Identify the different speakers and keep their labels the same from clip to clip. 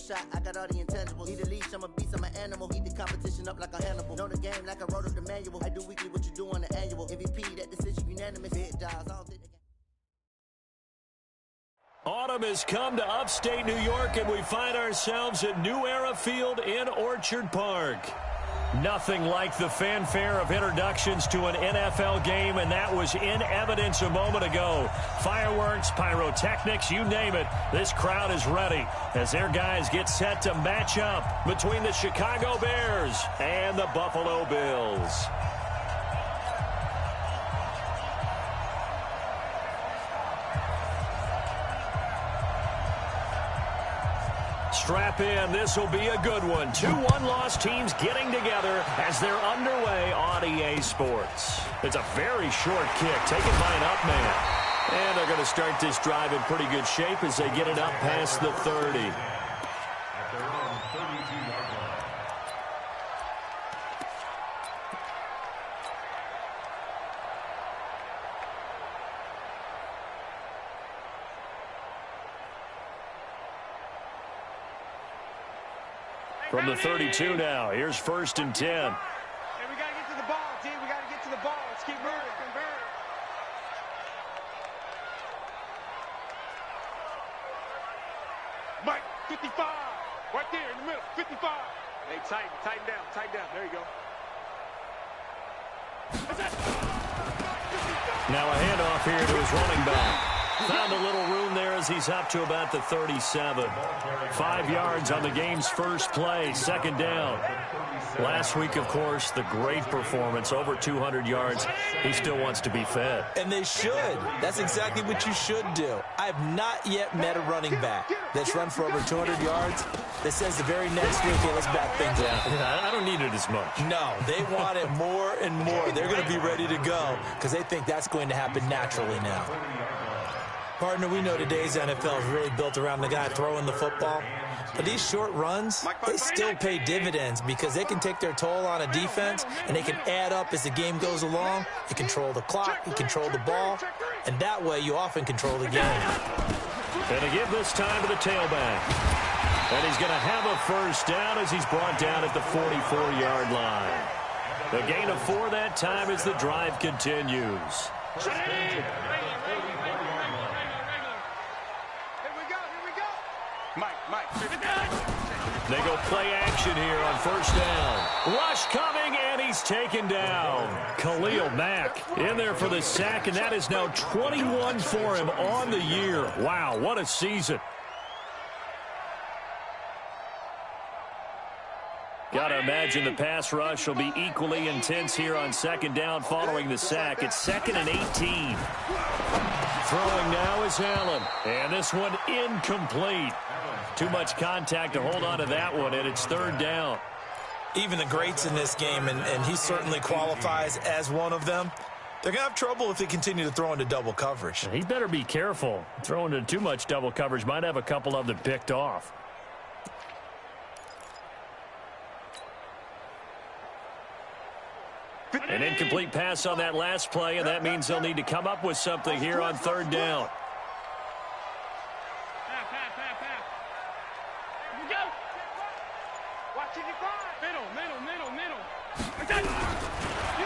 Speaker 1: shot, I got all the intangibles. Need a leash, I'm a beast, I'm an animal. Eat the competition up like a Hannibal. Know the game like I wrote up the manual. I do weekly what you do on the annual. MVP, that decision unanimous. Big dials, I don't think they can.
Speaker 2: Autumn has come to upstate New York, and we find ourselves at New Era Field in Orchard Park. Nothing like the fanfare of introductions to an NFL game, and that was in evidence a moment ago. Fireworks, pyrotechnics, you name it. This crowd is ready as their guys get set to match up between the Chicago Bears and the Buffalo Bills. Strap in. This will be a good one. 2 one-loss teams getting together as they're underway on EA Sports. It's a very short kick taken by an up man. And they're going to start this drive in pretty good shape as they get it up past the 30. From the 32 now, here's 1st and 10.
Speaker 3: Hey, we got to get to the ball, team. We got to get to the ball. Let's keep moving. Mike, 55. Right there in the middle, 55. Hey, tighten down. There you go.
Speaker 2: Now a handoff here to his running back. Found a little room there as he's up to about the 37. 5 yards on the game's first play, 2nd down. Last week, of course, the great performance, over 200 yards. He still wants to be fed.
Speaker 4: And they should. That's exactly what you should do. I have not yet met a running back that's run for over 200 yards that says the very next week, hey, let's back things up.
Speaker 2: Yeah, I don't need it as much.
Speaker 4: No, they want it more and more. They're going to be ready to go because they think that's going to happen naturally now. Partner, we know today's NFL is really built around the guy throwing the football. But these short runs, they still pay dividends because they can take their toll on a defense and they can add up as the game goes along. You control the clock, you control the ball, and that way you often control the game.
Speaker 2: And to give this time to the tailback. And he's going to have a 1st down as he's brought down at the 44-yard line. The gain of 4 that time as the drive continues.
Speaker 3: Mike.
Speaker 2: They go play action here on 1st down. Rush coming, and he's taken down. Khalil Mack in there for the sack, and that is now 21 for him on the year. Wow, what a season. Got to imagine the pass rush will be equally intense here on 2nd down following the sack. It's 2nd and 18. Throwing now is Allen, and this one incomplete. Too much contact to hold on to that one, and it's 3rd down.
Speaker 4: Even the greats in this game, and he certainly qualifies as one of them, they're going to have trouble if they continue to throw into double coverage.
Speaker 2: He better be careful. Throwing into too much double coverage might have a couple of them picked off. An incomplete pass on that last play, and that means they'll need to come up with something here on 3rd down.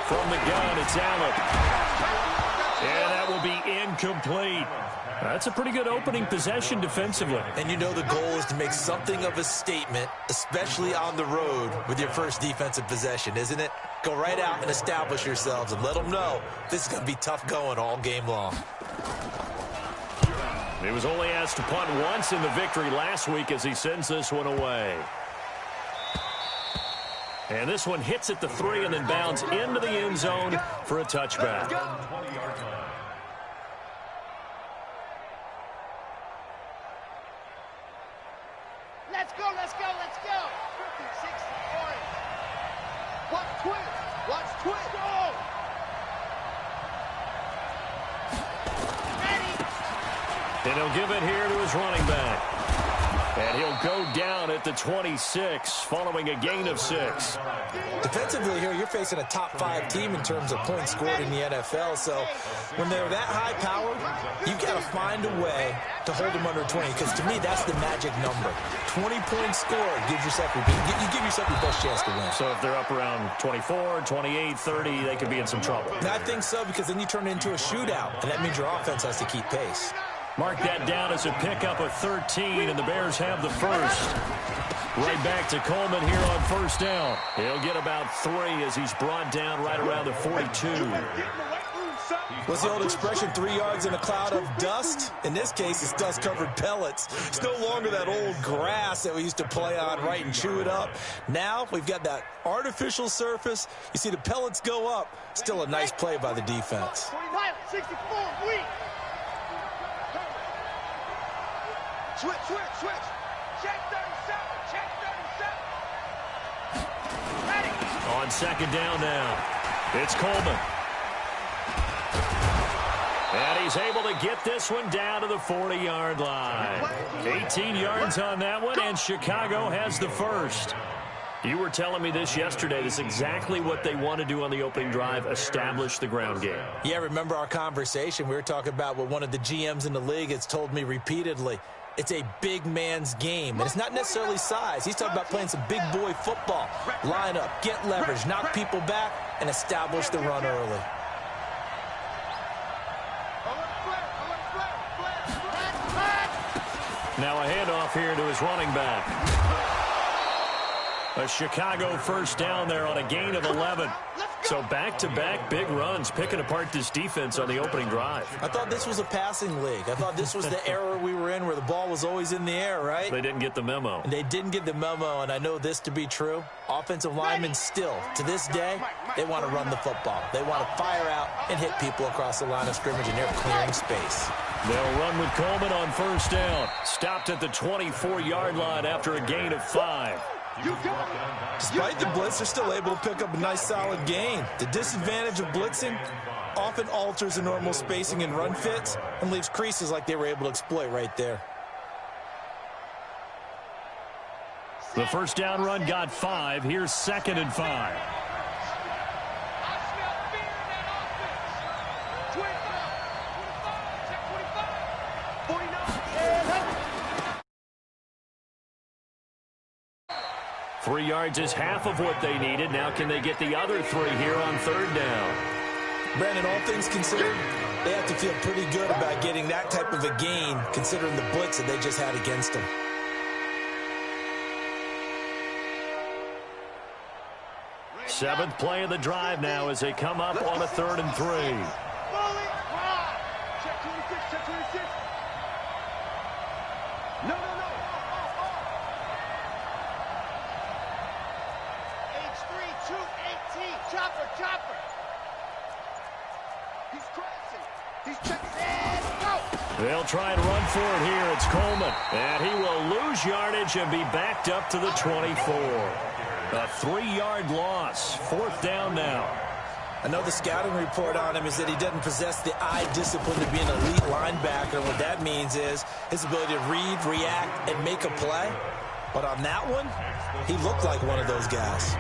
Speaker 2: From the gun, it's Allen. And that will be incomplete. That's a pretty good opening possession defensively.
Speaker 4: And you know the goal is to make something of a statement, especially on the road with your first defensive possession, isn't it? Go right out and establish yourselves and let them know this is going to be tough going all game long.
Speaker 2: He was only asked to punt once in the victory last week as he sends this one away. And this one hits at the 3 and then bounds into the end zone for a touchback.
Speaker 5: Let's go. 50, 60, orange. Watch twist. Go! Ready.
Speaker 2: And he'll give it here to his running back. And he'll go down at at the 26 following a gain of 6.
Speaker 4: Defensively here, you're facing a top-5 team in terms of points scored in the NFL. So when they're that high-powered, you've got to find a way to hold them under 20. Because to me, that's the magic number. 20 points scored gives yourself you give yourself your best chance to win.
Speaker 2: So if they're up around 24, 28, 30, they could be in some trouble.
Speaker 4: I think so, because then you turn it into a shootout, and that means your offense has to keep pace.
Speaker 2: Mark that down as a pickup of 13, and the Bears have the first. Right back to Coleman here on first down. He'll get about 3 as he's brought down right around the 42.
Speaker 4: What's the old expression, 3 yards in a cloud of dust? In this case, it's dust-covered pellets. It's no longer that old grass that we used to play on, right, and chew it up. Now we've got that artificial surface. You see the pellets go up. Still a nice play by the defense.
Speaker 5: 64, weak. Switch. Check 37. Ready.
Speaker 2: On second down now, it's Coleman. And he's able to get this one down to the 40-yard line. 18 yards on that one, and Chicago has the first. You were telling me this yesterday. This is exactly what they want to do on the opening drive, establish the ground game.
Speaker 4: Yeah, remember our conversation? We were talking about what one of the GMs in the league has told me repeatedly. It's a big man's game, and it's not necessarily size. He's talking about playing some big boy football. Line up, get leverage, knock people back, and establish the run early.
Speaker 2: Now a handoff here to his running back. A Chicago first down there on a gain of 11. So back-to-back big runs, picking apart this defense on the opening drive.
Speaker 4: I thought this was a passing league. I thought this was the era we were in where the ball was always in the air, right?
Speaker 2: They didn't get the memo.
Speaker 4: And they didn't get the memo, and I know this to be true. Offensive linemen still, to this day, they want to run the football. They want to fire out and hit people across the line of scrimmage, and they're clearing space.
Speaker 2: They'll run with Coleman on first down. Stopped at the 24-yard line after a gain of 5.
Speaker 4: Despite the blitz, they're still able to pick up a nice solid gain. The disadvantage of blitzing often alters the normal spacing and run fits and leaves creases like they were able to exploit right there.
Speaker 2: The first down run got 5. Here's 2nd and 5. 3 yards is half of what they needed. Now can they get the other 3 here on 3rd down?
Speaker 4: Brandon, all things considered, they have to feel pretty good about getting that type of a gain, considering the blitz that they just had against them.
Speaker 2: Seventh play of the drive now as they come up on a 3rd and 3.
Speaker 5: Check 26. No. H3, 218. Chopper. He's crashing. He's checking. And go.
Speaker 2: They'll try and run for it here. It's Coleman. And he will lose yardage and be backed up to the 24. A 3-yard loss. 4th down now.
Speaker 4: I know the scouting report on him is that he doesn't possess the eye discipline to be an elite linebacker. And what that means is his ability to read, react, and make a play. But on that one, he looked like one of those guys.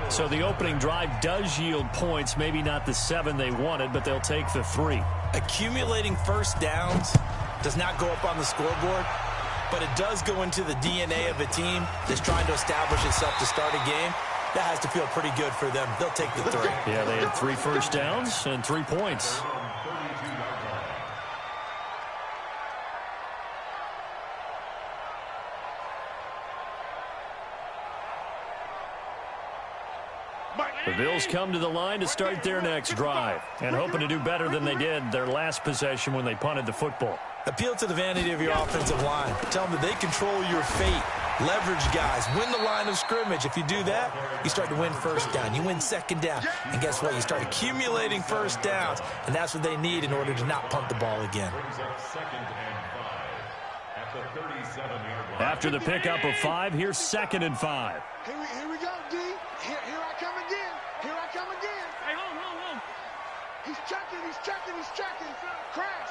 Speaker 2: So the opening drive does yield points. Maybe not the 7 they wanted, but they'll take the 3.
Speaker 4: Accumulating first downs does not go up on the scoreboard, but it does go into the DNA of a team that's trying to establish itself to start a game. That has to feel pretty good for them. They'll take the 3.
Speaker 2: Yeah, they had 3 first downs and 3 points. The Bills come to the line to start their next drive and hoping to do better than they did their last possession when they punted the football.
Speaker 4: Appeal to the vanity of your offensive line. Tell them that they control your fate. Leverage guys. Win the line of scrimmage. If you do that, you start to win first down. You win 2nd down. And guess what? You start accumulating first downs. And that's what they need in order to not punt the ball again.
Speaker 2: After the pickup of 5, here's 2nd and 5.
Speaker 5: Here we go, D. Here I come again. Hey, hold. He's checking. Crash.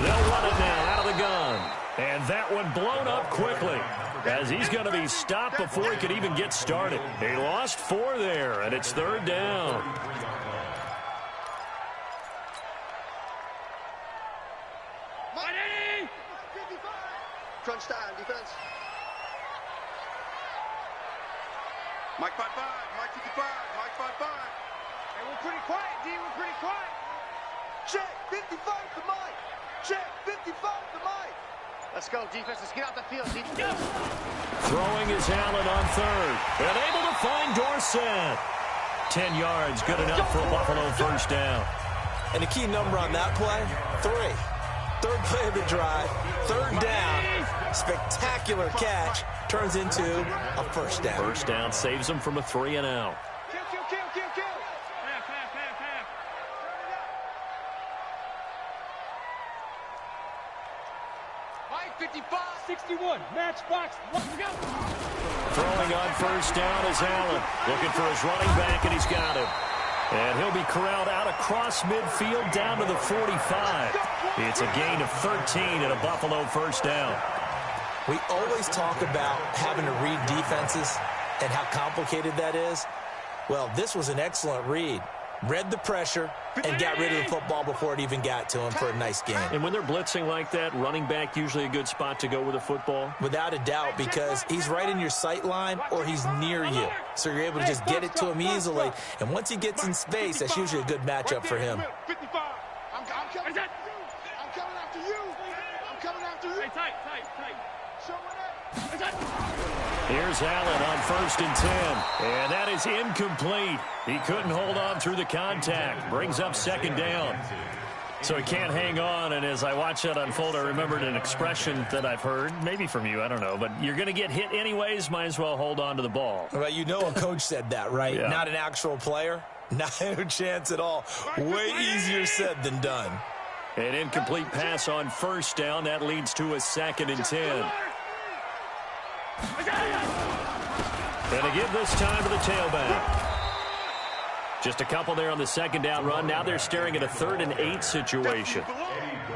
Speaker 2: They'll run it now out of the gun. And that one blown up quickly, as he's going to be stopped before he could even get started. He lost 4 there, and it's 3rd down.
Speaker 5: Crunch time, defense.
Speaker 3: Mike 5-5, Mike 55, Mike 5-5.
Speaker 5: Hey, we're pretty quiet, D. We're pretty quiet. Check, 55 to Mike. Check, 55 to Mike. Let's go, defense. Let's get out the field, D. Go.
Speaker 2: Throwing is Allen on 3rd. And able to find Dorsett. 10 yards, good enough for a Buffalo first down.
Speaker 4: And the key number on that play, 3. 3rd play of the drive, 3rd down, spectacular catch, turns into a first down.
Speaker 2: First down saves them from a 3-and-out.
Speaker 5: Kill. Half. Mike 55. 61, matchbox, let's go.
Speaker 2: Throwing on first down is Allen. Looking for his running back, and he's got him. And he'll be corralled out across midfield down to the 45. It's a gain of 13 and a Buffalo first down.
Speaker 4: We always talk about having to read defenses and how complicated that is. Well, this was an excellent read. Read the pressure and got rid of the football before it even got to him for a nice game.
Speaker 2: And when they're blitzing like that, running back usually a good spot to go with a football?
Speaker 4: Without a doubt, because he's right in your sight line or he's near you. So you're able to just get it to him easily. And once he gets in space, that's usually a good matchup for him.
Speaker 3: 55.
Speaker 5: I'm coming after you. I'm coming after you.
Speaker 3: Hey, tight.
Speaker 5: Show it up.
Speaker 2: Here's Allen on 1st and 10. And that is incomplete. He couldn't hold on through the contact. Brings up 2nd down. So he can't hang on, and as I watch that unfold, I remembered an expression that I've heard, maybe from you, I don't know, but you're going to get hit anyways, might as well hold on to the ball.
Speaker 4: Well, you know a coach said that, right?
Speaker 2: Yeah. Not
Speaker 4: an actual player. Not a chance at all. Way easier said than done.
Speaker 2: An incomplete pass on 1st down. That leads to a 2nd and 10. And to give this time to the tailback. Just a couple there on the 2nd down run. Now they're staring at a 3rd and 8 situation.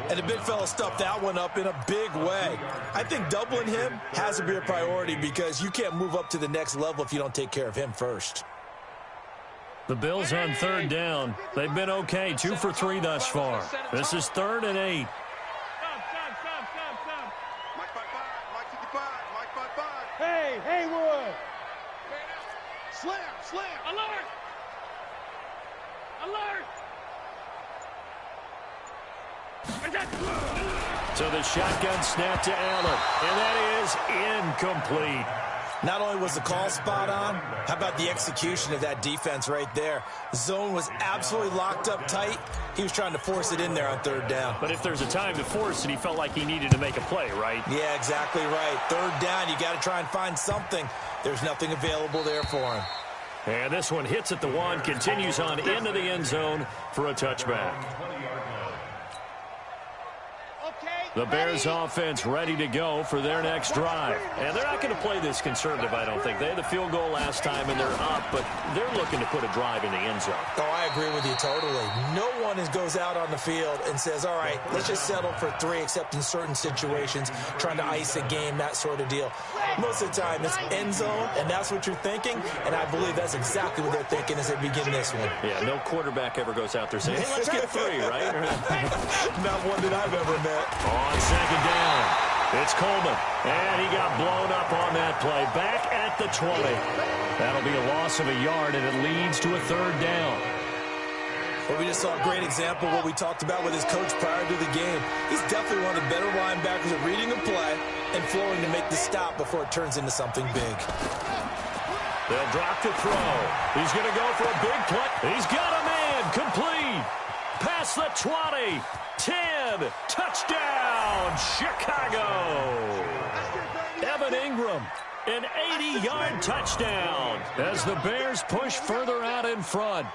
Speaker 4: And the big fella stuffed that one up in a big way. I think doubling him has to be a priority because you can't move up to the next level if you don't take care of him first.
Speaker 2: The Bills on 3rd down. They've been okay, 2 for 3 thus far. This is 3rd and 8.
Speaker 3: Mike 5-5, Mike 55, Mike 5-5.
Speaker 5: Hey, Haywood. Slam.
Speaker 3: Alert!
Speaker 2: So the shotgun snap to Allen, and that is incomplete.
Speaker 4: Not only was the call spot on, how about the execution of that defense right there? The zone was absolutely locked up tight. He was trying to force it in there on 3rd down.
Speaker 2: But if there's a time to force it, he felt like he needed to make a play, right?
Speaker 4: Yeah, exactly right. 3rd down, you got to try and find something. There's nothing available there for him.
Speaker 2: And this one hits at the 1, continues on into the end zone for a touchback. The Bears offense ready to go for their next drive. And they're not going to play this conservative, I don't think. They had the field goal last time, and they're up, but they're looking to put a drive in the end zone.
Speaker 4: Oh, I agree with you totally. No one goes out on the field and says, all right, let's just settle for 3, except in certain situations, trying to ice a game, that sort of deal. Most of the time, it's end zone, and that's what you're thinking, and I believe that's exactly what they're thinking as they begin this one.
Speaker 2: Yeah, no quarterback ever goes out there saying, hey, let's get 3, right?
Speaker 4: Not one that I've ever met.
Speaker 2: On 2nd down, it's Coleman, and he got blown up on that play. Back at the 20. That'll be a loss of a yard, and it leads to a 3rd down.
Speaker 4: Well, we just saw a great example of what we talked about with his coach prior to the game. He's definitely one of the better linebackers at reading a play and flowing to make the stop before it turns into something big.
Speaker 2: They'll drop to throw. He's going to go for a big play. He's got a man. Complete. Past the 20. 10. Touchdown, Chicago. Evan Ingram, an 80-yard touchdown as the Bears push further out in front.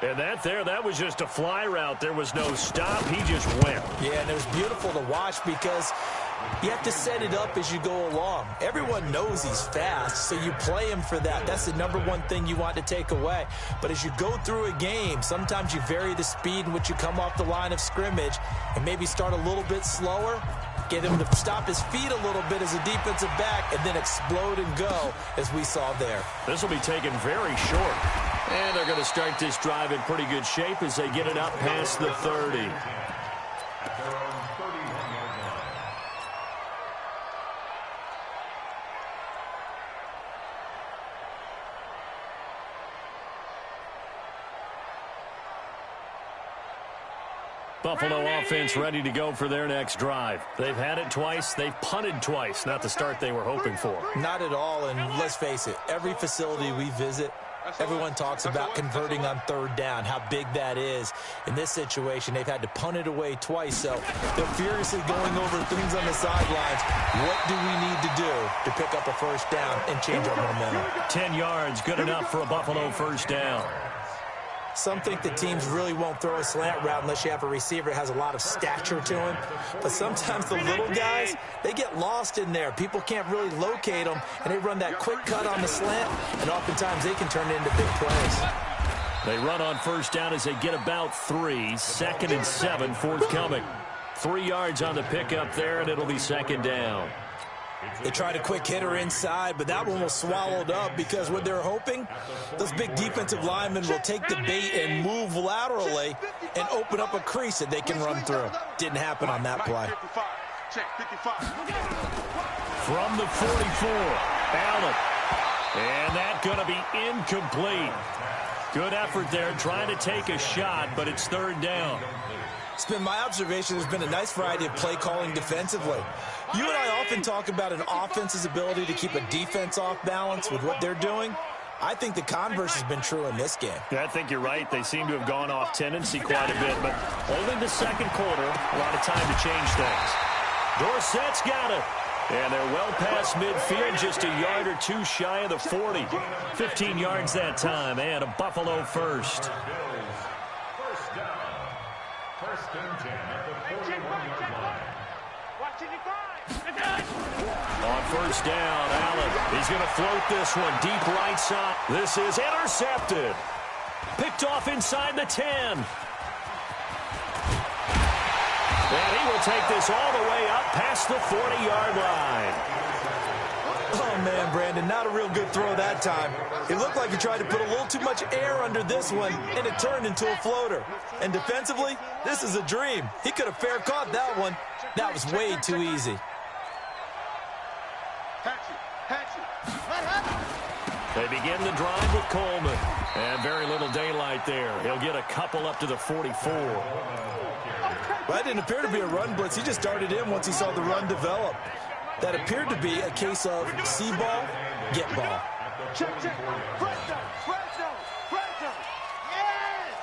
Speaker 2: And that was just a fly route. There was no stop. He just went.
Speaker 4: Yeah, and it was beautiful to watch because You have to set it up as you go along. Everyone knows he's fast, so you play him for that. That's the number one thing you want to take away. But as you go through a game, sometimes you vary the speed in which you come off the line of scrimmage and maybe start a little bit slower, get him to stop his feet a little bit as a defensive back, and then explode and go, as we saw there.
Speaker 2: This will be taken very short. And they're going to start this drive in pretty good shape as they get it up past the 30. Buffalo offense ready to go for their next drive. They've had it twice. They've punted twice. Not the start they were hoping for.
Speaker 4: Not at all, and let's face it, every facility we visit, everyone talks about converting on third down, how big that is. In this situation, they've had to punt it away twice, so they're furiously going over things on the sidelines. What do we need to do to pick up a first down and change our momentum?
Speaker 2: 10 yards, good enough for a Buffalo first down.
Speaker 4: Some think the teams really won't throw a slant route unless you have a receiver that has a lot of stature to him. But sometimes the little guys, they get lost in there. People can't really locate them, and they run that quick cut on the slant, and oftentimes they can turn it into big plays.
Speaker 2: They run on first down as they get about 3. 2nd and 7 forthcoming. 3 yards on the pickup there, and it'll be second down.
Speaker 4: They tried a quick hitter inside, but that one was swallowed up because what they're hoping, those big defensive linemen will take the bait and move laterally and open up a crease that they can run through. Didn't happen on that play.
Speaker 2: From the 44, Allen. And that's going to be incomplete. Good effort there, trying to take a shot, but it's third down.
Speaker 4: It's been my observation there's been a nice variety of play calling defensively. You and I often talk about an offense's ability to keep a defense off balance with what they're doing. I think the converse has been true in this game.
Speaker 2: Yeah, I think you're right. They seem to have gone off tendency quite a bit, but only the second quarter, a lot of time to change things. Dorsett's got it. And they're well past midfield, just a yard or two shy of the 40. 15 yards that time, and a Buffalo first.
Speaker 3: First and 10 at the 40-yard line.
Speaker 2: On first down, Allen. He's going to float this one deep right side. This is intercepted. Picked off inside the 10. And he will take this all the way up past the 40-yard line.
Speaker 4: Oh, man, Brandon, not a real good throw that time. It looked like he tried to put a little too much air under this one, and it turned into a floater. And defensively, this is a dream. He could have fair caught that one. That was way too easy.
Speaker 2: They begin the drive with Coleman. And very little daylight there. He'll get a couple up to the 44.
Speaker 4: Well, that didn't appear to be a run blitz. He just darted in once he saw the run develop. That appeared to be a case of see ball, get ball.
Speaker 5: Check. Red zone. Yes!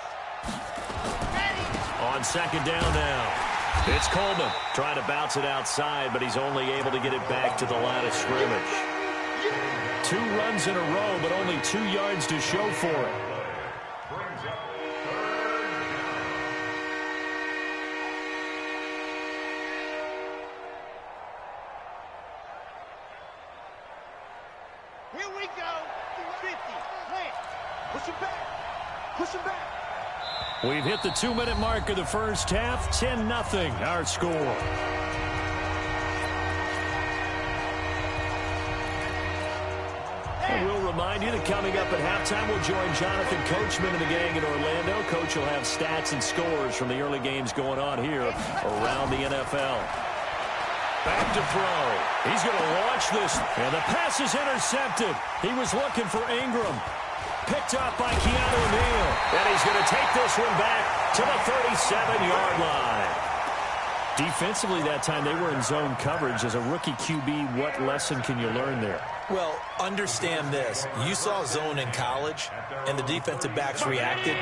Speaker 5: Ready!
Speaker 2: On second down now. It's Coleman trying to bounce it outside, but he's only able to get it back to the line of scrimmage. 2 runs in a row, but only 2 yards to show for it.
Speaker 5: Here we go. 50. Plant. Push him back.
Speaker 2: We've hit the 2-minute mark of the first half. 10-0 our score. And we'll remind you that coming up at halftime, we'll join Jonathan Coachman and the gang in Orlando. Coach will have stats and scores from the early games going on here around the NFL. Back to throw. He's going to launch this, and the pass is intercepted. He was looking for Ingram. Picked up by Keanu Neal. And he's going to take this one back to the 37-yard line. Defensively that time, they were in zone coverage. As a rookie QB, what lesson can you learn there?
Speaker 4: Well, understand this. You saw zone in college, and the defensive backs reacted,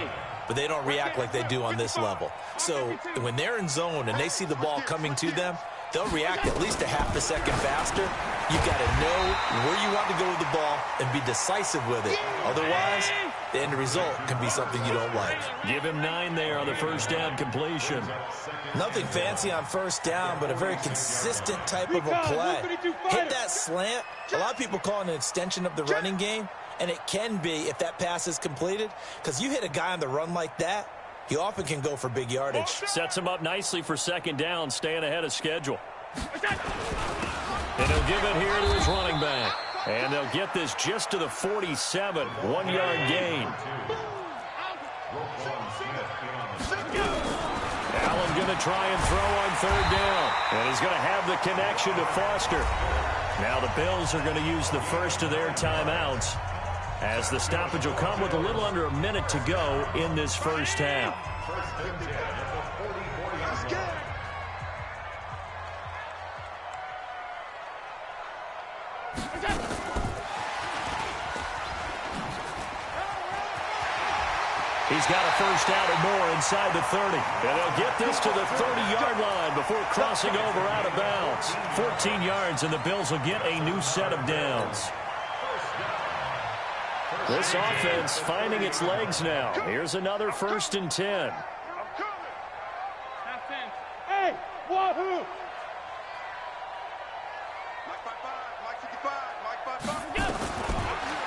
Speaker 4: but they don't react like they do on this level. So when they're in zone and they see the ball coming to them, they'll react at least a half a second faster. You've got to know where you want to go with the ball and be decisive with it. Otherwise, the end result can be something you don't like.
Speaker 2: Give him 9 there on the first down completion.
Speaker 4: Nothing fancy on first down, but a very consistent type of a play. Hit that slant. A lot of people call it an extension of the running game, and it can be if that pass is completed, because you hit a guy on the run like that, you often can go for big yardage.
Speaker 2: Sets him up nicely for second down, staying ahead of schedule. And he'll give it here to his running back. And they'll get this just to the 47, 1-yard gain. Allen going to try and throw on third down. And he's going to have the connection to Foster. Now the Bills are going to use the first of their timeouts, as the stoppage will come with a little under a minute to go in this first half. He's got a first down or more inside the 30. And they'll get this to the 30-yard line before crossing over out of bounds. 14 yards, and the Bills will get a new set of downs. This offense finding its legs now. Here's another 1st and 10.
Speaker 3: Hey, wahoo! Mike 55,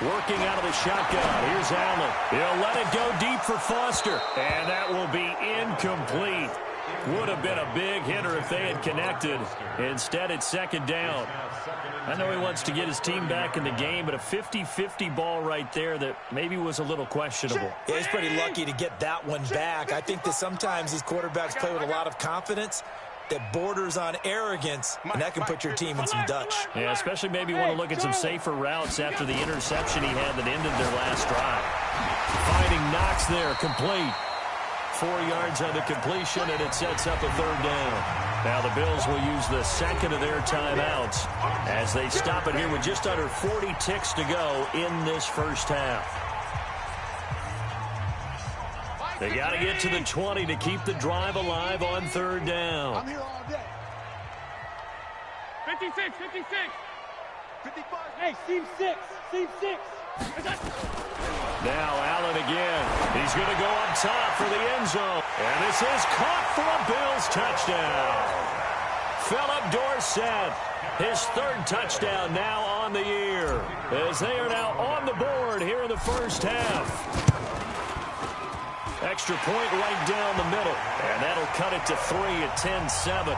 Speaker 2: Working out of the shotgun. Here's Allen. He'll let it go deep for Foster. And that will be incomplete. Would have been a big hitter if they had connected. Instead, it's second down. I know he wants to get his team back in the game, but a 50-50 ball right there that maybe was a little questionable.
Speaker 4: Yeah, he's pretty lucky to get that one back. I think that sometimes these quarterbacks play with a lot of confidence that borders on arrogance, and that can put your team in some Dutch.
Speaker 2: Yeah, especially maybe want to look at some safer routes after the interception he had that ended their last drive. Finding Knox there, complete. 4 yards on the completion, and it sets up a third down. Now the Bills will use the second of their timeouts as they stop it here with just under 40 ticks to go in this first half. They got to get to the 20 to keep the drive alive on third down.
Speaker 5: I'm here all day.
Speaker 3: 56, 56.
Speaker 5: 55.
Speaker 3: Hey, seam 6, seam 6.
Speaker 2: Now Allen again. He's going to go up top for the end zone. And this is caught for a Bills touchdown. Philip Dorsett, his 3rd touchdown now on the year, as they are now on the board here in the first half. Extra point right down the middle, and that'll cut it to 3 at 10-7.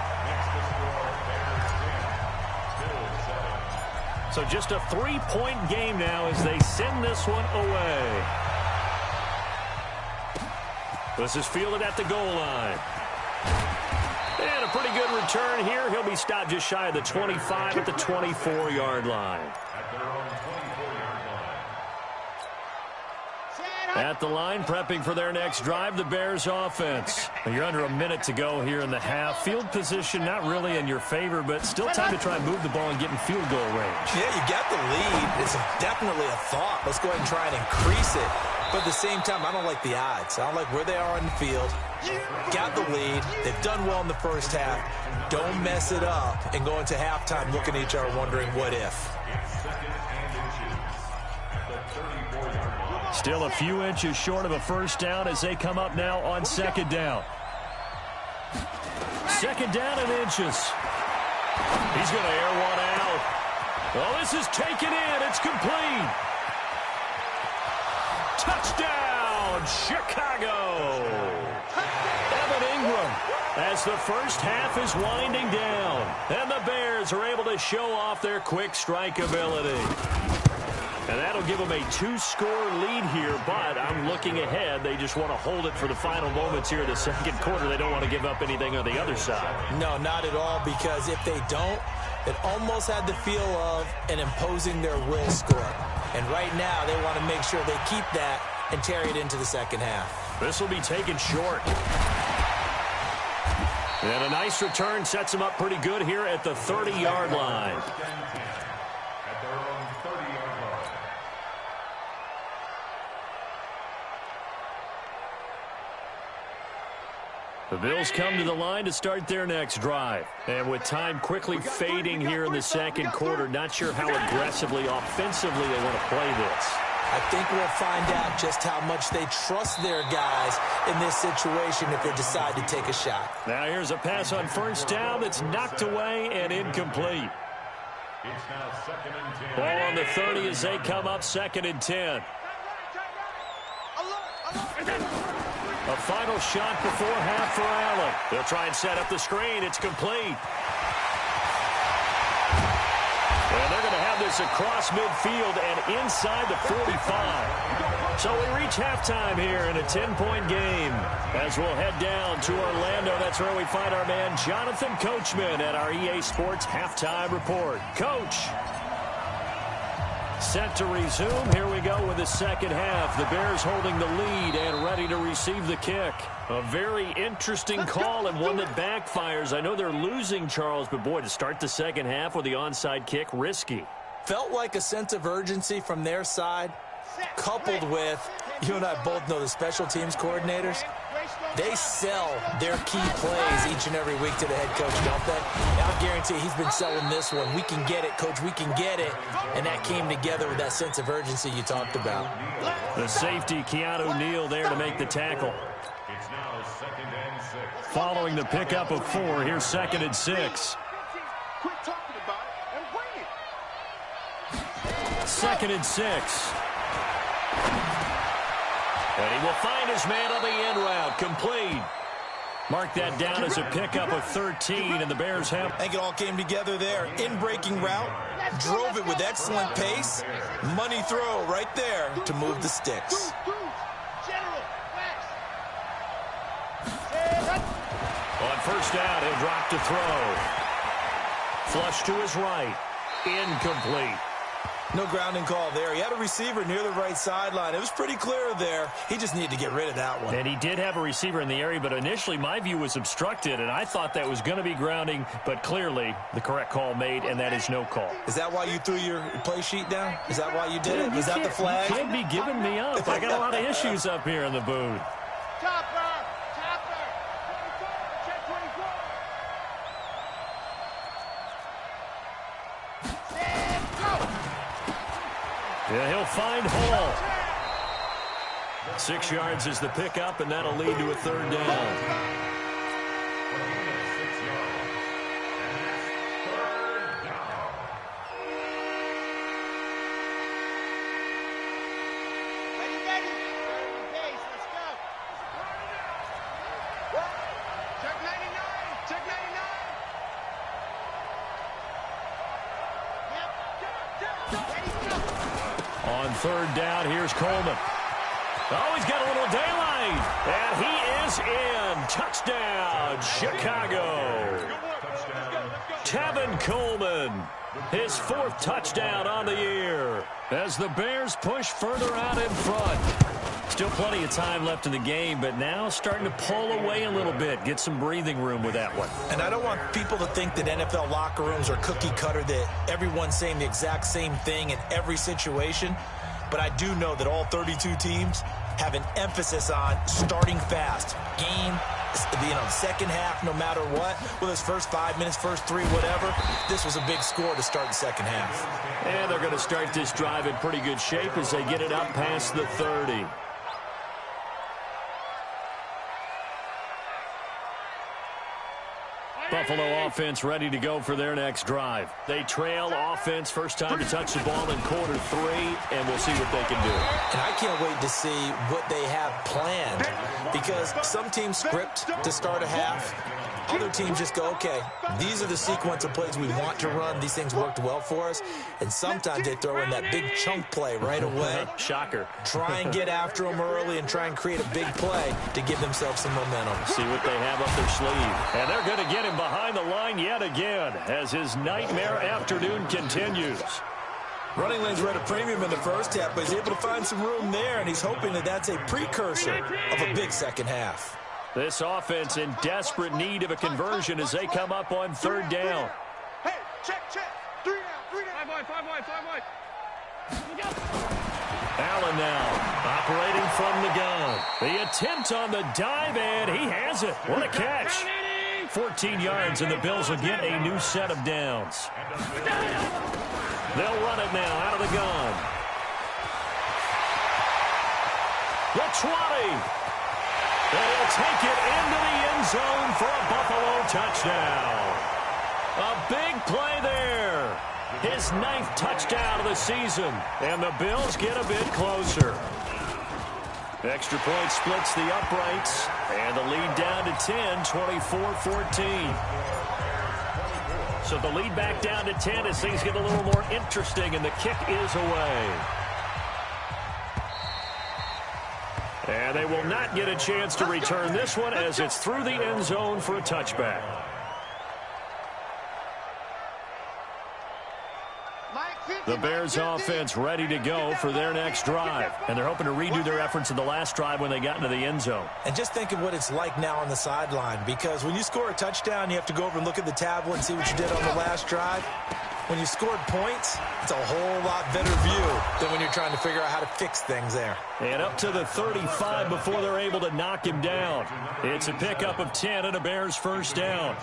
Speaker 2: So just a 3-point game now as they send this one away. This is fielded at the goal line. And a pretty good return here. He'll be stopped just shy of the 25 at the 24-yard line. At the line, prepping for their next drive, the Bears offense. You're under a minute to go here in the half. Field position not really in your favor, but still time to try and move the ball and get in field goal range.
Speaker 4: Yeah, you got the lead. It's definitely a thought. Let's go ahead and try and increase it. But at the same time, I don't like the odds. I don't like where they are on the field. Got the lead. They've done well in the first half. Don't mess it up and go into halftime looking at each other wondering what if.
Speaker 2: Still a few inches short of a first down as they come up now on second down. Second down and inches. He's going to air one out. Oh, this is taken in. It's complete. Touchdown, Chicago. Evan Ingram as the first half is winding down. And the Bears are able to show off their quick strike ability. And that'll give them a 2-score lead here, but I'm looking ahead. They just want to hold it for the final moments here in the second quarter. They don't want to give up anything on the other side.
Speaker 4: No, not at all, because if they don't, it almost had the feel of an imposing their will score. And right now, they want to make sure they keep that and carry it into the second half.
Speaker 2: This will be taken short. And a nice return sets them up pretty good here at the 30-yard line. The Bills come to the line to start their next drive. And with time quickly fading here in the second quarter, not sure how aggressively, offensively they want to play this.
Speaker 4: I think we'll find out just how much they trust their guys in this situation if they decide to take a shot.
Speaker 2: Now here's a pass on first down that's knocked away and incomplete. Ball on the 30 as they come up 2nd and 10. A final shot before half for Allen. They'll try and set up the screen. It's complete. And they're going to have this across midfield and inside the 45. So we reach halftime here in a 10-point game. As we'll head down to Orlando, that's where we find our man Jonathan Coachman at our EA Sports Halftime Report. Coach. Set to resume. Here we go with the second half. The Bears holding the lead and ready to receive the kick. A very interesting call and one that backfires. I know they're losing, Charles, but boy, to start the second half with the onside kick, risky.
Speaker 4: Felt like a sense of urgency from their side, coupled with, you and I both know the special teams coordinators, they sell their key plays each and every week to the head coach, don't they? I guarantee he's been selling this one. We can get it, coach, we can get it. And that came together with that sense of urgency you talked about.
Speaker 2: The safety, Keanu Neal, there to make the tackle. Following the pickup of 4, here's 2nd and 6.
Speaker 5: Quit talking about it and bring it.
Speaker 2: 2nd and 6. And he will find his man on the end route. Complete. Mark that down as a pickup of 13, and the Bears have.
Speaker 4: I think it all came together there. In-breaking route, drove it with excellent pace. Money throw right there to move the sticks.
Speaker 2: On first down, he'll drop to throw. Flush to his right. Incomplete.
Speaker 4: No grounding call there. He had a receiver near the right sideline. It was pretty clear there. He just needed to get rid of that one.
Speaker 2: And he did have a receiver in the area, but initially my view was obstructed, and I thought that was going to be grounding, but clearly the correct call made, and that is no call.
Speaker 4: Is that why you threw your play sheet down? Is that why you did it? Was that the flag?
Speaker 2: You can't be giving me up. I got a lot of issues up here in the booth. Yeah, he'll find Hall. 6 yards is the pickup, and that'll lead to a 3rd down. On 3rd down, here's Coleman. Oh, he's got a little daylight. And he is in. Touchdown, Chicago. Tevin Coleman, his 4th touchdown on the year. As the Bears push further out in front. Still plenty of time left in the game, but now starting to pull away a little bit. Get some breathing room with that one.
Speaker 4: And I don't want people to think that NFL locker rooms are cookie cutter, that everyone's saying the exact same thing in every situation. But I do know that all 32 teams have an emphasis on starting fast. Game, second half, no matter what. Well, this first 5 minutes, first 3, whatever. This was a big score to start the second half.
Speaker 2: And they're going to start this drive in pretty good shape as they get it up past the 30. Buffalo offense ready to go for their next drive. They trail offense, first time to touch the ball in quarter 3, and we'll see what they can do.
Speaker 4: And I can't wait to see what they have planned, because some teams script to start a half. Other teams just go, okay, these are the sequence of plays we want to run. These things worked well for us. And sometimes they throw in that big chunk play right away.
Speaker 2: Shocker.
Speaker 4: Try and get after them early and try and create a big play to give themselves some momentum.
Speaker 2: See what they have up their sleeve. And they're going to get him behind the line yet again as his nightmare afternoon continues.
Speaker 4: Running lanes were at a premium in the first half, but he's able to find some room there, and he's hoping that that's a precursor of a big second half.
Speaker 2: This offense in desperate need of a conversion as they come up on 3rd down.
Speaker 5: Hey, check. 3 down. 5 wide.
Speaker 2: Allen now operating from the gun. The attempt on the dive, and he has it. What a catch. 14 yards, and the Bills will get a new set of downs. They'll run it now out of the gun. The 20. And he'll take it into the end zone for a Buffalo touchdown. A big play there. His 9th touchdown of the season. And the Bills get a bit closer. Extra point splits the uprights. And the lead down to 10, 24-14. So the lead back down to 10 as things get a little more interesting, and the kick is away. And they will not get a chance to return this one as it's through the end zone for a touchback. The Bears offense ready to go for their next drive. And they're hoping to redo their efforts in the last drive when they got into the end zone.
Speaker 4: And just think of what it's like now on the sideline, because when you score a touchdown, you have to go over and look at the tablet and see what you did on the last drive. When you scored points, it's a whole lot better view than when you're trying to figure out how to fix things there.
Speaker 2: And up to the 35 before they're able to knock him down. It's a pickup of 10 and a Bears first down.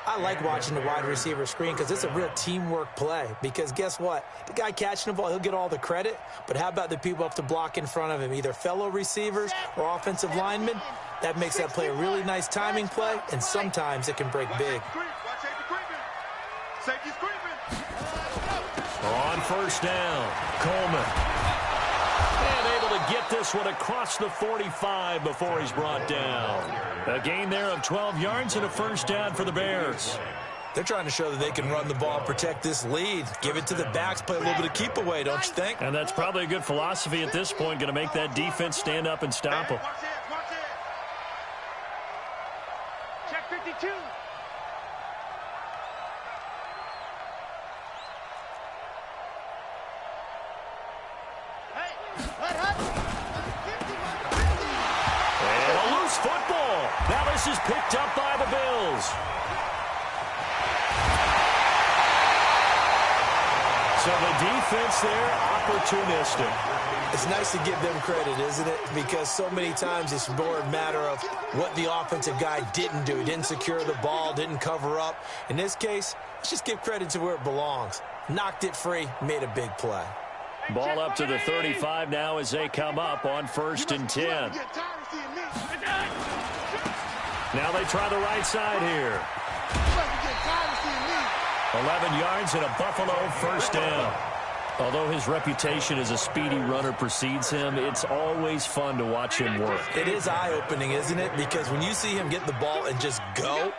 Speaker 4: I like watching the wide receiver screen because it's a real teamwork play. Because guess what? The guy catching the ball, he'll get all the credit. But how about the people up to block in front of him, either fellow receivers or offensive linemen? That makes that play a really nice timing play, and sometimes it can break big.
Speaker 2: On first down, Coleman. And able to get this one across the 45 before he's brought down. A gain there of 12 yards and a first down for the Bears.
Speaker 4: They're trying to show that they can run the ball, protect this lead, give it to the backs, play a little bit of keep away, don't you think?
Speaker 2: And that's probably a good philosophy at this point, going to make that defense stand up and stop them.
Speaker 3: Check 52.
Speaker 2: And a loose football. Now this is picked up by the Bills. So the defense there, opportunistic.
Speaker 4: It's nice to give them credit, isn't it? Because so many times it's more a matter of what the offensive guy didn't do. He didn't secure the ball, didn't cover up. In this case, let's just give credit to where it belongs. Knocked it free, made a big play.
Speaker 2: Ball up to the 35 now as they come up on 1st and 10. Now they try the right side here. 11 yards and a Buffalo first down. Although his reputation as a speedy runner precedes him, it's always fun to watch him work.
Speaker 4: It is eye-opening, isn't it? Because when you see him get the ball and just go,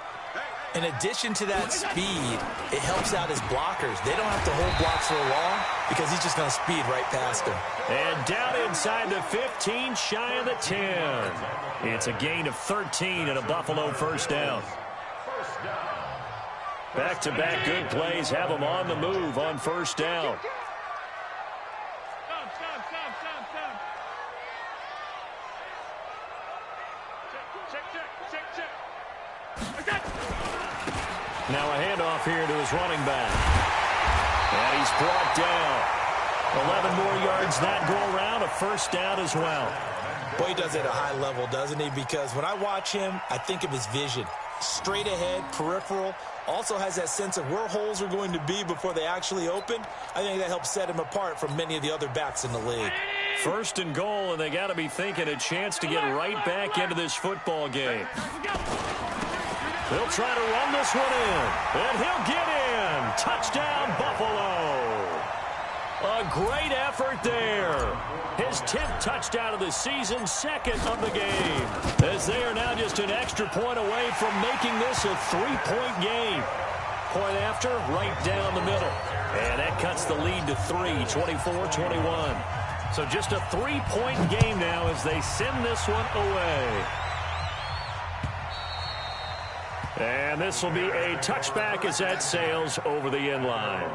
Speaker 4: in addition to that speed, it helps out his blockers. They don't have to hold blocks for long because he's just going to speed right past them.
Speaker 2: And down inside the 15, shy of the 10. It's a gain of 13 and a Buffalo first down. Back-to-back good plays have them on the move on first down. Now a handoff here to his running back. And he's brought down. 11 more yards that go around, a first down as well.
Speaker 4: Boy, he does it at a high level, doesn't he? Because when I watch him, I think of his vision. Straight ahead, peripheral, also has that sense of where holes are going to be before they actually open. I think that helps set him apart from many of the other backs in the league.
Speaker 2: 1st and goal, and they got to be thinking a chance to get right back into this football game. They'll try to run this one in, and he'll get in. Touchdown, Buffalo. A great effort there. His 10th touchdown of the season, 2nd of the game. As they are now just an extra point away from making this a 3-point game. Point after, right down the middle. And that cuts the lead to 3, 24-21. So just a 3-point game now as they send this one away. And this will be a touchback as that sails over the end line.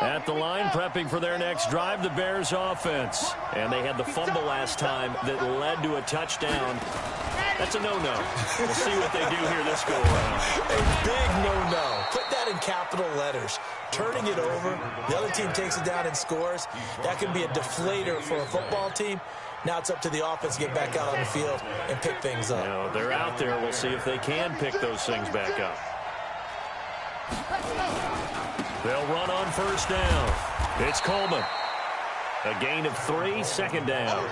Speaker 2: At the line, prepping for their next drive, the Bears offense. And they had the fumble last time that led to a touchdown. That's a no-no. We'll see what they do here this go-around.
Speaker 4: A big no-no. Put that in capital letters. Turning it over, the other team takes it down and scores. That can be a deflator for a football team. Now it's up to the offense to get back out on the field and pick things up.
Speaker 2: You know, they're out there. We'll see if they can pick those things back up. They'll run on first down. It's Coleman. A gain of 3, second down.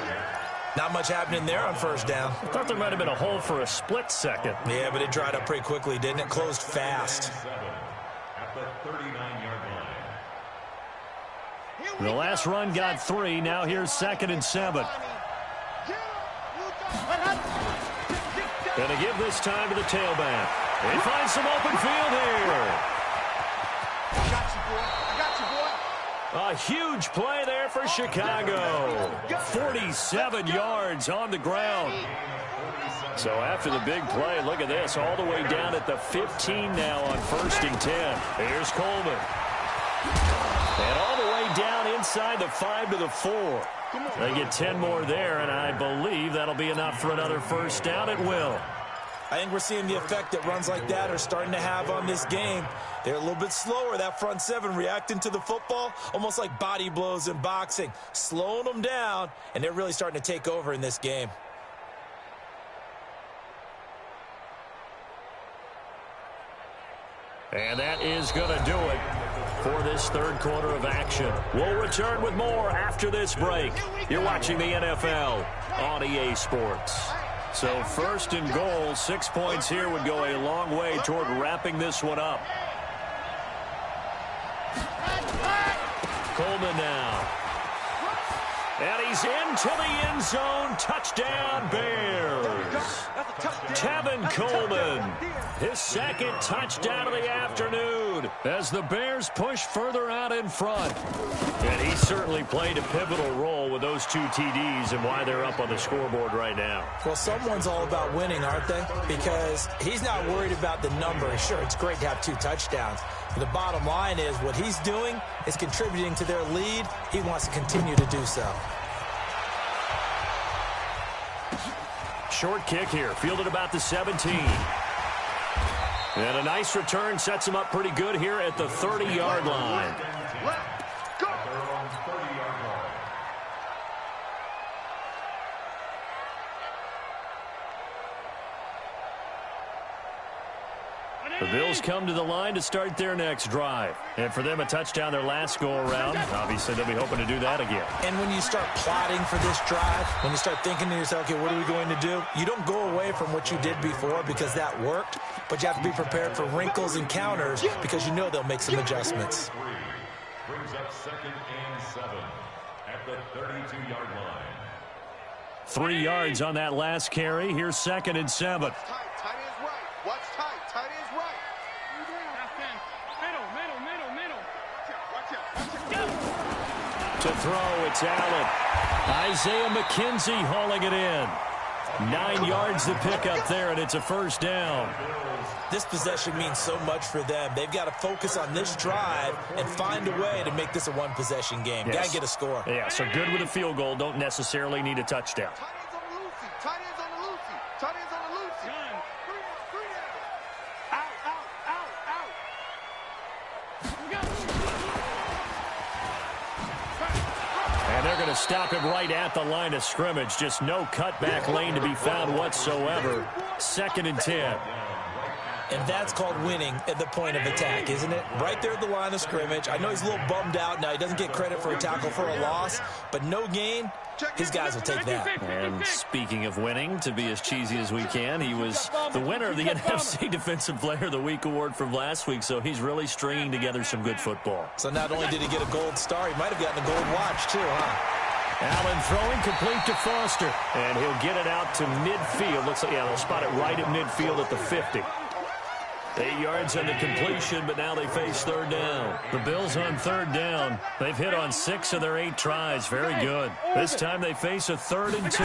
Speaker 4: Not much happening there on first down.
Speaker 2: I thought there might have been a hole for a split second.
Speaker 4: Yeah, but it dried up pretty quickly, didn't it? Closed fast.
Speaker 2: The last run got 3. Now here's 2nd and 7. Gonna give this time to the tailback. He finds some open field here.
Speaker 5: I got you, boy. I got you, boy.
Speaker 2: A huge play there for Chicago. 47 yards on the ground. So after the big play, look at this, all the way down at the 15 now on 1st and 10. Here's Coleman. And all the way down inside the 5 to the 4. They get 10 more there, and I believe that'll be enough for another first down. It will.
Speaker 4: I think we're seeing the effect that runs like that are starting to have on this game. They're a little bit slower, that front 7, reacting to the football, almost like body blows in boxing, slowing them down, and they're really starting to take over in this game.
Speaker 2: And that is going to do it for this third quarter of action. We'll return with more after this break. You're watching the NFL on EA Sports. So 1st and goal, 6 points here would go a long way toward wrapping this one up. Coleman now. And he's into the end zone. Touchdown, Bears. Tevin Coleman, his 2nd touchdown of the afternoon as the Bears push further out in front. And he certainly played a pivotal role with those 2 TDs and why they're up on the scoreboard right now.
Speaker 4: Well, someone's all about winning, aren't they? Because he's not worried about the number. Sure, it's great to have 2 touchdowns. But the bottom line is what he's doing is contributing to their lead. He wants to continue to do so.
Speaker 2: Short kick here, fielded about the 17. And a nice return sets him up pretty good here at the 30-yard line. The Bills come to the line to start their next drive. And for them, a touchdown their last go-around. Obviously, they'll be hoping to do that again.
Speaker 4: And when you start plotting for this drive, when you start thinking to yourself, okay, what are we going to do? You don't go away from what you did before because that worked, but you have to be prepared for wrinkles and counters because you know they'll make some adjustments.
Speaker 6: Brings up 2nd and 7 at the 32-yard line.
Speaker 2: 3 yards on that last carry. Here's 2nd and 7.
Speaker 5: Tight end is right. Watch tight. Tight end is right.
Speaker 2: To throw, it's Allen. Isaiah McKenzie hauling it in. 9 yards to pick up there, and it's a first down.
Speaker 4: This possession means so much for them. They've got to focus on this drive and find a way to make this a one-possession game.
Speaker 2: Yes.
Speaker 4: Got to get a score.
Speaker 2: Yeah, so good with a field goal. Don't necessarily need a touchdown.
Speaker 5: Tight ends on the Lucy. Tight ends on the Lucy. Tight ends on the Lucy. Three down. Out.
Speaker 2: And they're going to stop him right at the line of scrimmage. Just no cutback lane to be found whatsoever. 2nd and 10.
Speaker 4: And that's called winning at the point of attack, isn't it? Right there at the line of scrimmage. I know he's a little bummed out now. He doesn't get credit for a tackle for a loss, but no gain, his guys will take that.
Speaker 2: And speaking of winning, to be as cheesy as we can, he was the winner of the NFC Defensive Player of the Week award from last week, so he's really stringing together some good football.
Speaker 4: So not only did he get a gold star, he might have gotten a gold watch too, huh?
Speaker 2: Allen throwing complete to Foster, and he'll get it out to midfield. Looks like, yeah, they'll spot it right at midfield at the 50. 8 yards on the completion, but now they face 3rd down. The Bills on 3rd down. They've hit on 6 of their 8 tries. Very good. This time they face a 3rd and 2.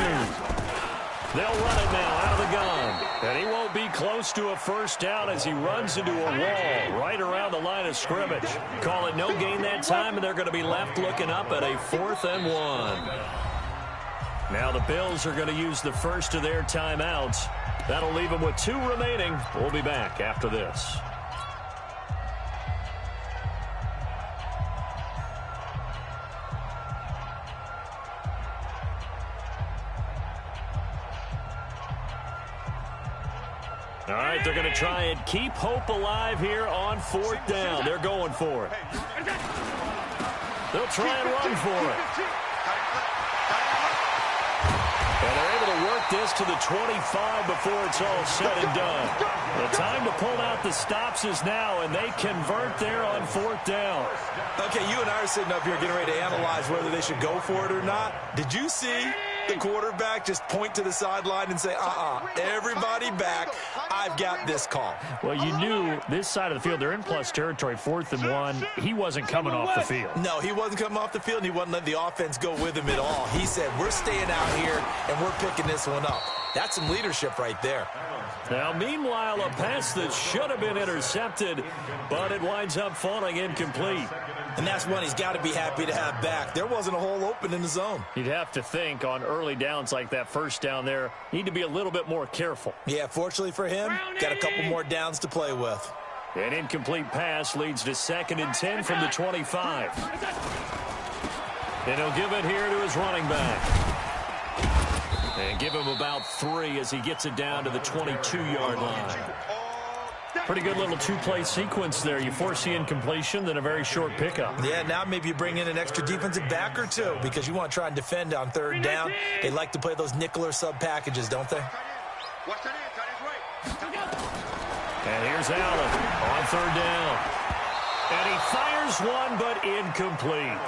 Speaker 2: They'll run it now out of the gun. And he won't be close to a first down as he runs into a wall right around the line of scrimmage. Call it no gain that time, and they're going to be left looking up at a 4th and 1. Now the Bills are going to use the first of their timeouts. That'll leave him with 2 remaining. We'll be back after this. All right, they're going to try and keep hope alive here on 4th down. They're going for it. They'll try and run for it. And they're able to work this to the 25 before it's all said and done. The time to pull out the stops is now, and they convert there on 4th down.
Speaker 4: Okay, you and I are sitting up here getting ready to analyze whether they should go for it or not. Did you see the quarterback just point to the sideline and say, everybody back, I've got this call?
Speaker 2: Well, you knew this side of the field, they're in plus territory, 4th and 1. He wasn't coming off the field.
Speaker 4: No, he wasn't coming off the field, and he wasn't letting the offense go with him at all. He said, we're staying out here, and we're picking this one up. That's some leadership right there.
Speaker 2: Now, meanwhile, a pass that should have been intercepted, but it winds up falling incomplete.
Speaker 4: And that's one he's got to be happy to have back. There wasn't a hole open in the zone.
Speaker 2: You'd have to think on early downs like that first down there, need to be a little bit more careful.
Speaker 4: Yeah, fortunately for him, got a couple more downs to play with.
Speaker 2: An incomplete pass leads to 2nd and 10 from the 25. And he'll give it here to his running back. And give him about 3 as he gets it down to the 22-yard line. Pretty good little 2-play sequence there. You force the incompletion, then a very short pickup.
Speaker 4: Yeah, now maybe you bring in an extra defensive back or 2 because you want to try and defend on 3rd down. They like to play those nickel or sub packages, don't they?
Speaker 2: And here's Allen on 3rd down. And he fires one, but incomplete.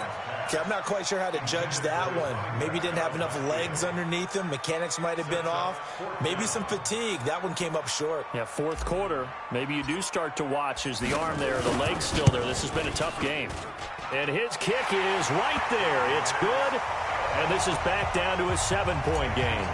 Speaker 4: Okay, I'm not quite sure how to judge that one. Maybe didn't have enough legs underneath him. Mechanics might have been off. Maybe some fatigue. That one came up short.
Speaker 2: Yeah, 4th quarter. Maybe you do start to watch as the arm there, the leg's still there. This has been a tough game. And his kick is right there. It's good. And this is back down to a 7-point game.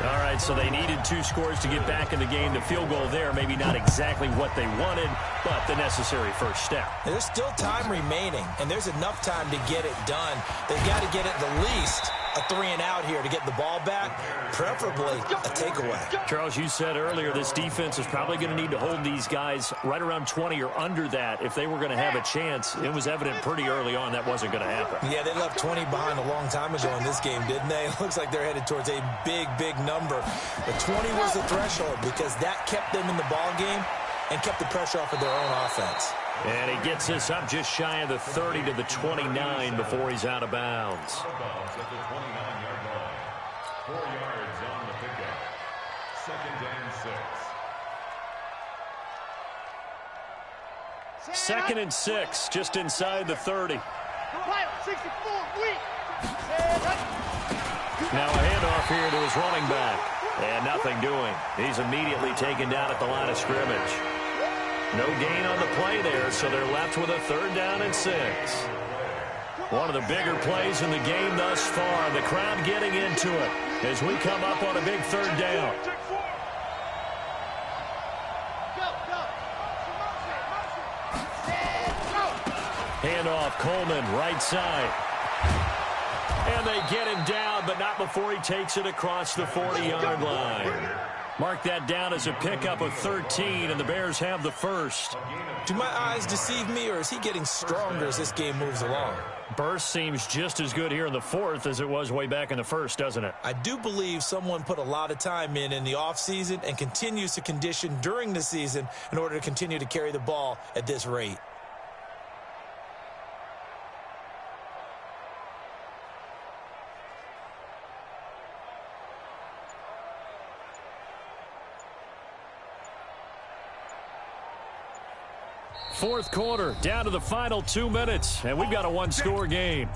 Speaker 2: All right, so they needed 2 scores to get back in the game. The field goal there, maybe not exactly what they wanted, but the necessary first step.
Speaker 4: There's still time remaining, and there's enough time to get it done. They've got to get at the least a 3-and-out here to get the ball back, preferably a takeaway.
Speaker 2: Charles, you said earlier this defense is probably going to need to hold these guys right around 20 or under that if they were going to have a chance. It was evident pretty early on that wasn't going to happen.
Speaker 4: Yeah, they left 20 behind a long time ago in this game, didn't they? It looks like they're headed towards a big, big number. But 20 was the threshold because that kept them in the ball game and kept the pressure off of their own offense.
Speaker 2: And he gets this up just shy of the 30 to the 29 before he's out of bounds.
Speaker 6: 4 yards on the pickup. 2nd and 6.
Speaker 2: 2nd and 6, just inside the 30. Now a handoff here to his running back. And nothing doing. He's immediately taken down at the line of scrimmage. No gain on the play there, so they're left with a 3rd down and 6. One of the bigger plays in the game thus far. The crowd getting into it as we come up on a big 3rd down. Handoff, Coleman, right side. And they get him down, but not before he takes it across the 40-yard line. Mark that down as a pickup of 13, and the Bears have the first.
Speaker 4: Do my eyes deceive me, or is he getting stronger as this game moves along?
Speaker 2: Burst seems just as good here in the 4th as it was way back in the 1st, doesn't it?
Speaker 4: I do believe someone put a lot of time in the offseason and continues to condition during the season in order to continue to carry the ball at this rate.
Speaker 2: Fourth quarter, down to the final 2 minutes, and we've got a 1-score game.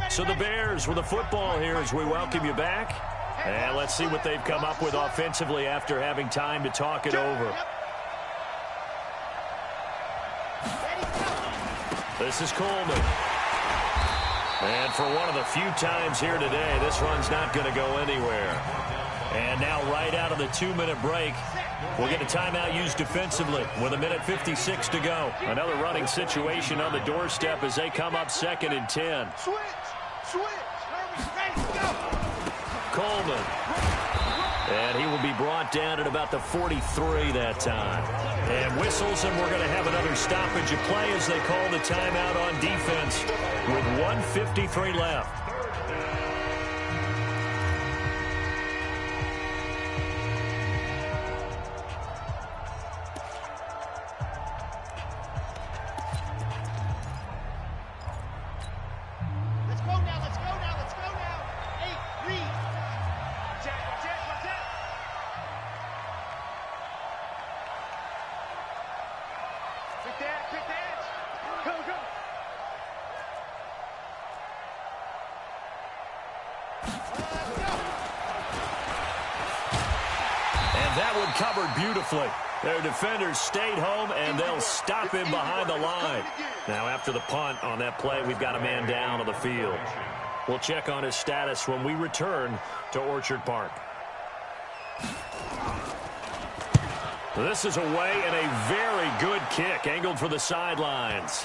Speaker 2: So the Bears with the football here as we welcome you back. And let's see what they've come up with offensively after having time to talk it over. This is Coleman. And for one of the few times here today, this run's not going to go anywhere. And now right out of the 2-minute break, we'll get a timeout used defensively with 1:56 to go. Another running situation on the doorstep as they come up 2nd and 10. Coleman. And he will be brought down at about the 43 that time. And whistles, and we're going to have another stoppage of play as they call the timeout on defense with 1:53 left. Covered beautifully. Their defenders stayed home, and they'll stop him behind the line. Now, after the punt on that play, we've got a man down on the field. We'll check on his status when we return to Orchard Park. This is away, and a very good kick angled for the sidelines.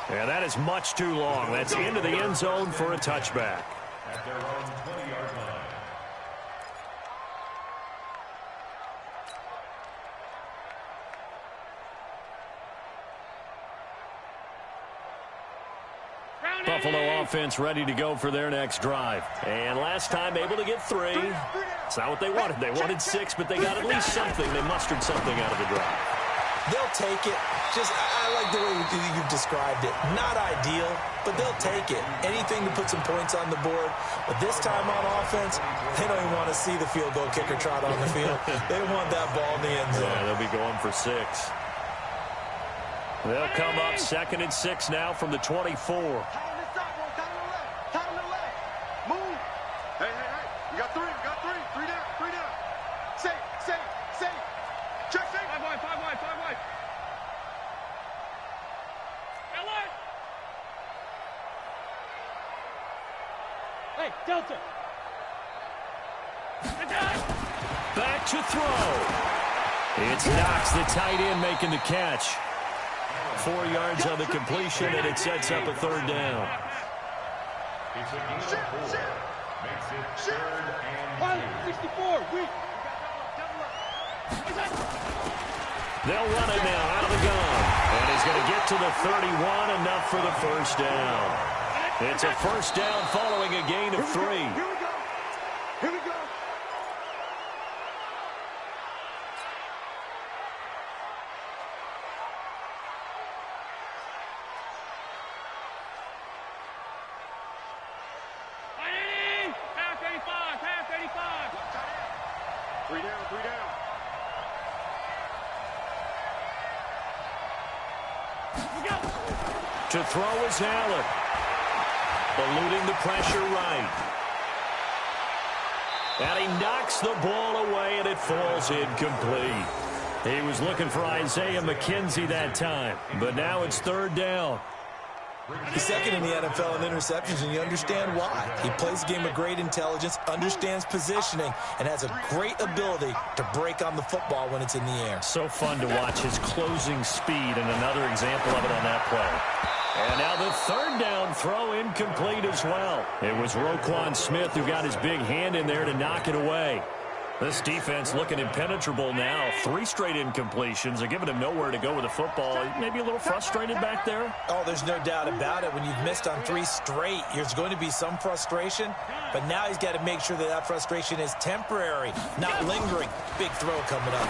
Speaker 2: And that is much too long. That's into the end zone for a touchback.
Speaker 6: At their own 20-yard line.
Speaker 2: Buffalo offense ready to go for their next drive. And last time able to get 3. It's not what they wanted. They wanted 6, but they got at least something. They mustered something out of the drive.
Speaker 4: They'll take it. I like the way you've described it. Not ideal, but they'll take it. Anything to put some points on the board. But this time on offense, they don't even want to see the field goal kicker trot on the field. They want that ball in the end zone.
Speaker 2: Yeah, they'll be going for 6. They'll come up 2nd and 6 now from the 24.
Speaker 7: Delta.
Speaker 2: Back to throw. It's Knox, the tight end, making the catch. 4 yards on the completion, and it sets up a 3rd down.
Speaker 6: It's a gain of 4. Makes it 3rd and 2.
Speaker 7: 64.
Speaker 2: They'll run it now out of the gun. And he's going to get to the 31, enough for the 1st down. It's a 1st down following a gain of 3.
Speaker 5: Here we go. Here we go.
Speaker 7: Half 85. Half 85.
Speaker 3: 3 down. 3 down.
Speaker 2: To throw is Allen. Eluding the pressure right. And he knocks the ball away, and it falls incomplete. He was looking for Isaiah McKenzie that time, but now it's 3rd down.
Speaker 4: He's 2nd in the NFL in interceptions, and you understand why. He plays a game of great intelligence, understands positioning, and has a great ability to break on the football when it's in the air.
Speaker 2: So fun to watch his closing speed, and another example of it on that play. And now the 3rd down throw incomplete as well. It was Roquan Smith who got his big hand in there to knock it away. This defense looking impenetrable now. 3 straight incompletions. They're giving him nowhere to go with the football. Maybe a little frustrated back there?
Speaker 4: Oh, there's no doubt about it. When you've missed on 3 straight, there's going to be some frustration. But now he's got to make sure that frustration is temporary, not lingering. Big throw coming up.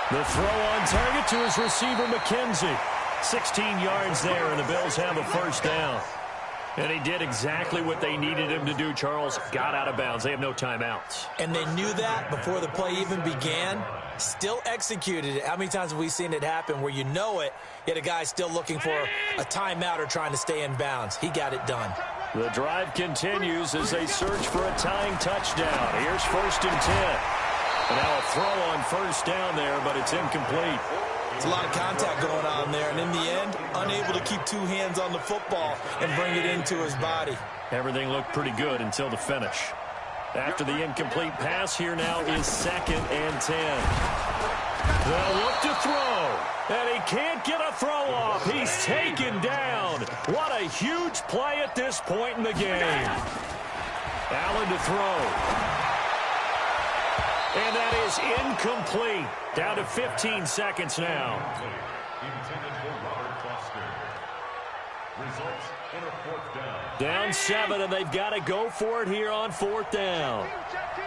Speaker 2: The throw on target to his receiver, McKenzie. 16 yards there, and the Bills have a 1st down. And he did exactly what they needed him to do, Charles. Got out of bounds. They have no timeouts.
Speaker 4: And they knew that before the play even began. Still executed it. How many times have we seen it happen where you know it, yet a guy still looking for a timeout or trying to stay in bounds? He got it done.
Speaker 2: The drive continues as they search for a tying touchdown. Here's 1st and 10. And now a throw on 1st down there, but it's incomplete.
Speaker 4: It's a lot of contact going on there, and in the end, unable to keep 2 hands on the football and bring it into his body.
Speaker 2: Everything looked pretty good until the finish. After the incomplete pass, here now is 2nd and 10. They'll look to throw, and he can't get a throw off. He's taken down. What a huge play at this point in the game. Allen to throw. And that is incomplete. Down to 15 seconds now.
Speaker 6: Intended for Robert Foster. Results in a 4th down.
Speaker 2: Down 7, and they've got to go for it here on 4th down.
Speaker 5: Check two.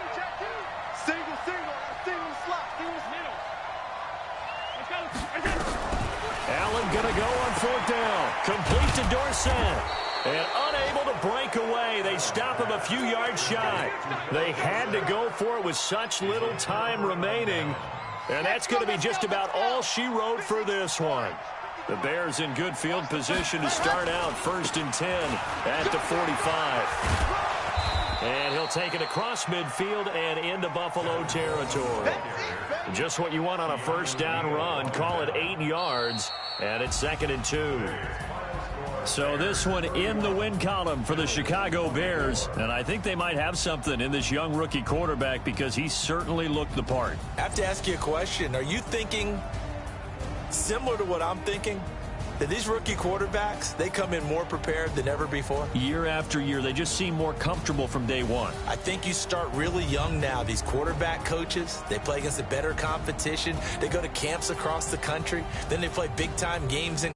Speaker 5: Single, single slot, single middle.
Speaker 7: Let's go.
Speaker 2: Allen going to go on 4th down. Complete to Dorsett. And unable to break away. They stop him a few yards shy. They had to go for it with such little time remaining. And that's going to be just about all she wrote for this one. The Bears in good field position to start out 1st and 10 at the 45. And he'll take it across midfield and into Buffalo territory. Just what you want on a 1st down run. Call it 8 yards, and it's 2nd and 2. So this one in the win column for the Chicago Bears. And I think they might have something in this young rookie quarterback because he certainly looked the part.
Speaker 4: I have to ask you a question. Are you thinking similar to what I'm thinking? That these rookie quarterbacks, they come in more prepared than ever before?
Speaker 2: Year after year, they just seem more comfortable from day one.
Speaker 4: I think you start really young now. These quarterback coaches, they play against a better competition. They go to camps across the country. Then they play big-time games in